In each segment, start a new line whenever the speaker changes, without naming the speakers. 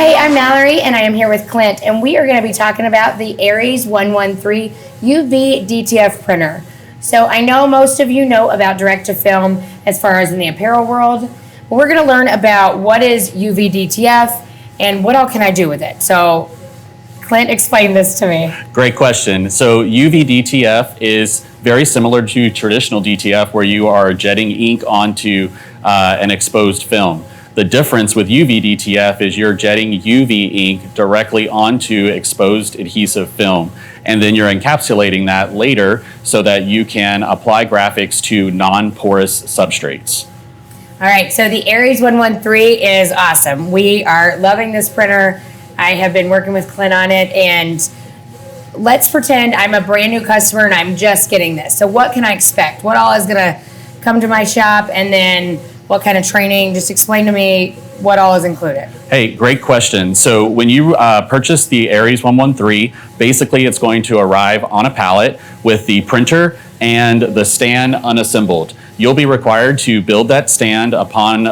Hey, I'm Mallory, and I am here with Clint, and we are going to be talking about the Aries 113 UV DTF printer. So I know most of you know about direct-to-film as far as in the apparel world, but we're going to learn about what is UV DTF and what all can I do with it. So Clint, explain this to me.
Great question. So UV DTF is very similar to traditional DTF where you are jetting ink onto an exposed film. The difference with UV DTF is you're jetting UV ink directly onto exposed adhesive film, and then you're encapsulating that later so that you can apply graphics to non-porous substrates.
All right, so the Aries 113 is awesome. We are loving this printer. I have been working with Clint on it, and let's pretend I'm a brand new customer and I'm just getting this. So what can I expect? What all is gonna come to my shop, and then what kind of training? Just explain to me what all is included.
Hey, great question. So when you purchase the Aries 113, basically it's going to arrive on a pallet with the printer and the stand unassembled. You'll be required to build that stand upon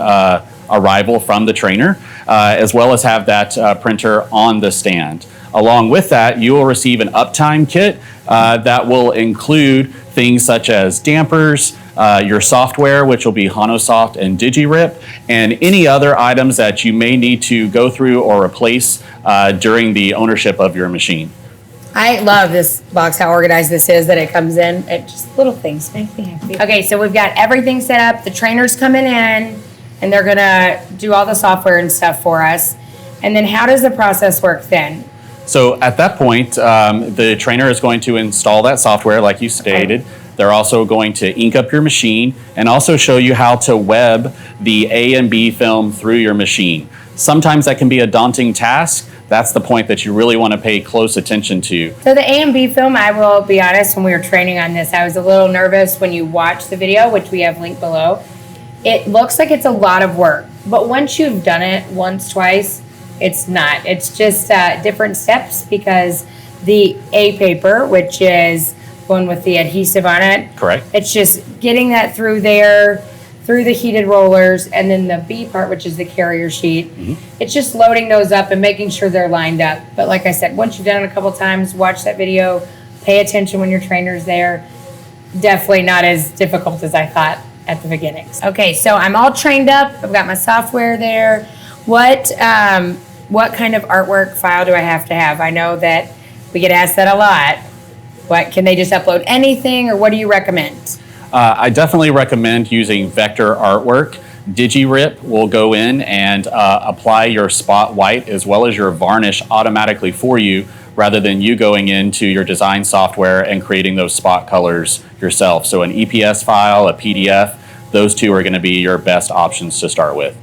arrival from the trainer, as well as have that printer on the stand. Along with that, you will receive an uptime kit that will include things such as dampers, your software, which will be Honosoft and DigiRIP, and any other items that you may need to go through or replace during the ownership of your machine.
I love this box, how organized this is, that it comes in. It just little things make me happy. Okay, so we've got everything set up. The trainer's coming in, and they're gonna do all the software and stuff for us. And then how does the process work then?
So at that point, the trainer is going to install that software like you stated. Okay. They're also going to ink up your machine and also show you how to web the A and B film through your machine. Sometimes that can be a daunting task. That's the point that you really want to pay close attention to.
So the A and B film, I will be honest, when we were training on this, I was a little nervous when you watch the video, which we have linked below. It looks like it's a lot of work, but once you've done it once, twice, it's not. It's just different steps, because the A paper, which is one with the adhesive on it.
Correct.
It's just getting that through there, through the heated rollers, and then the B part, which is the carrier sheet. It's just loading those up and making sure they're lined up. But like I said, once you've done it a couple times, watch that video, pay attention when your trainer's there. Definitely not as difficult as I thought at the beginning. Okay, so I'm all trained up. I've got my software there. What kind of artwork file do I have to have? I know that we get asked that a lot. What, can they just upload anything, or what do you recommend?
I definitely recommend using vector artwork. DigiRIP will go in and apply your spot white as well as your varnish automatically for you, rather than you going into your design software and creating those spot colors yourself. So an EPS file, a PDF, those two are going to be your best options to start with.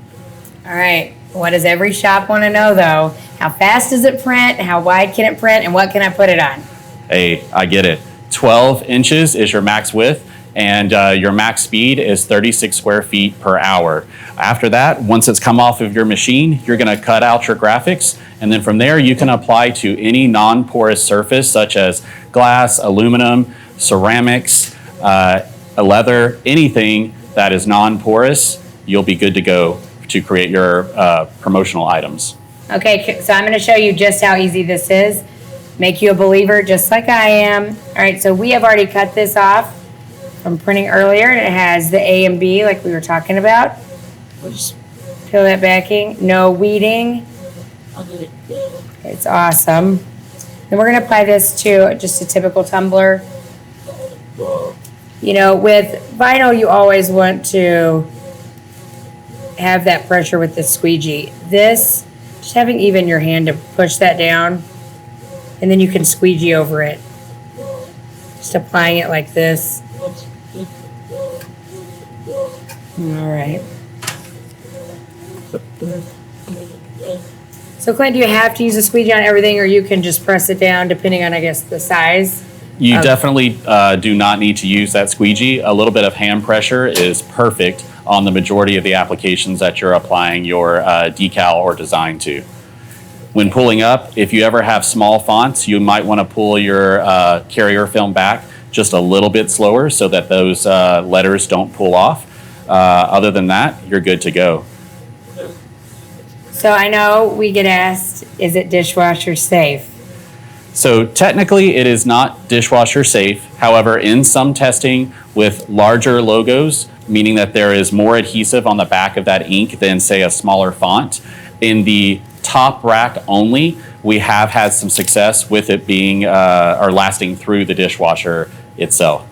All right. What does every shop want to know, though? How fast does it print? How wide can it print? And what can I put it on?
Hey, I get it. 12 inches is your max width, and your max speed is 36 square feet per hour. After that, once it's come off of your machine, you're going to cut out your graphics, and then from there you can apply to any non-porous surface such as glass, aluminum, ceramics, leather, anything that is non-porous. You'll be good to go to create your promotional items.
Okay, so I'm going to show you just how easy this is. Make you a believer just like I am. All right, so we have already cut this off from printing earlier, and it has the A and B like we were talking about. We'll just peel that backing. No weeding. It's awesome. Then we're going to apply this to just a typical tumbler. You know, with vinyl, you always want to have that pressure with the squeegee. This, just having even your hand to push that down, and then you can squeegee over it. Just applying it like this. All right. So Clint, do you have to use a squeegee on everything, or you can just press it down depending on, I guess, the size?
You definitely do not need to use that squeegee. A little bit of hand pressure is perfect on the majority of the applications that you're applying your decal or design to. When pulling up, if you ever have small fonts, you might want to pull your carrier film back just a little bit slower so that those letters don't pull off. Other than that, you're good to go.
So I know we get asked, is it dishwasher safe?
So technically it is not dishwasher safe. However, in some testing with larger logos, meaning that there is more adhesive on the back of that ink than say a smaller font, in the top rack only, we have had some success with it being or lasting through the dishwasher itself.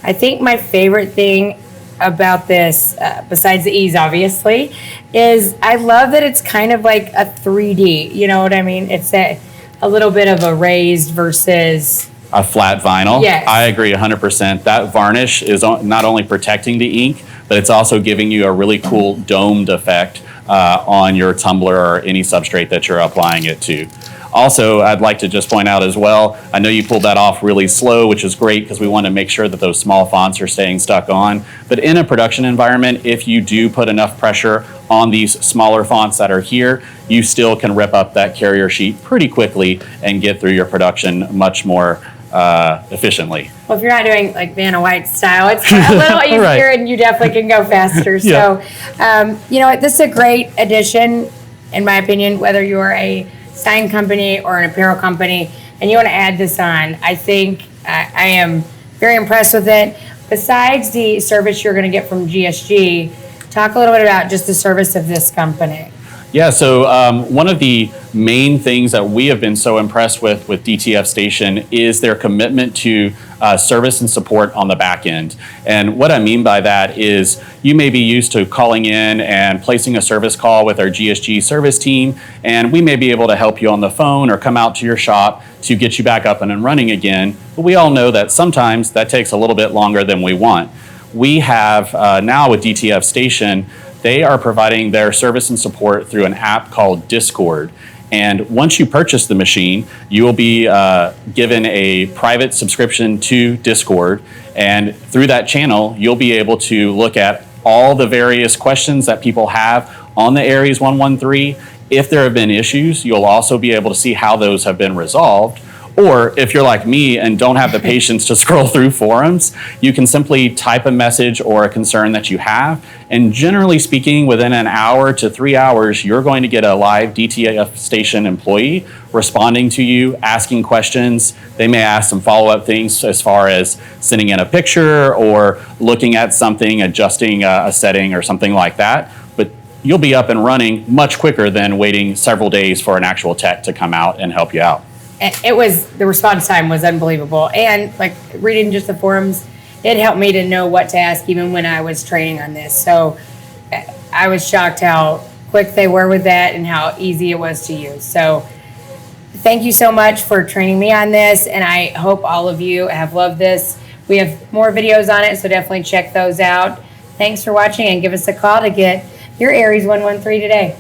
I think my favorite thing about this, besides the ease obviously, is I love that it's kind of like a 3D, you know what I mean? It's a little bit of a raised versus
a flat vinyl.
Yes.
I agree 100%. That varnish is not only protecting the ink, but it's also giving you a really cool domed effect on your tumbler or any substrate that you're applying it to. Also, I'd like to just point out as well, I know you pulled that off really slow, which is great because we want to make sure that those small fonts are staying stuck on. But in a production environment, if you do put enough pressure on these smaller fonts that are here, you still can rip up that carrier sheet pretty quickly and get through your production much more efficiently.
Well, if you're not doing like Vanna White style, it's a little easier
Right.
and you definitely can go faster.
Yeah.
So, you know what, this is a great addition, in my opinion, whether you're a sign company or an apparel company and you want to add this on. I think I am very impressed with it. Besides the service you're going to get from GSG, talk a little bit about just the service of this company.
Yeah, so one of the main things that we have been so impressed with DTF Station is their commitment to service and support on the back end. And what I mean by that is you may be used to calling in and placing a service call with our GSG service team, and we may be able to help you on the phone or come out to your shop to get you back up and running again. But we all know that sometimes that takes a little bit longer than we want. We have now with DTF Station, they are providing their service and support through an app called Discord. And once you purchase the machine, you will be given a private subscription to Discord. And through that channel, you'll be able to look at all the various questions that people have on the Aries 113. If there have been issues, you'll also be able to see how those have been resolved. Or if you're like me and don't have the patience to scroll through forums, you can simply type a message or a concern that you have. And generally speaking, within an hour to 3 hours, you're going to get a live DTF Station employee responding to you, asking questions. They may ask some follow-up things as far as sending in a picture or looking at something, adjusting a setting or something like that. But you'll be up and running much quicker than waiting several days for an actual tech to come out and help you out.
It was, the response time was unbelievable. And like reading just the forums, it helped me to know what to ask even when I was training on this. So I was shocked how quick they were with that and how easy it was to use. So thank you so much for training me on this. And I hope all of you have loved this. We have more videos on it, so definitely check those out. Thanks for watching and give us a call to get your Aries 113 today.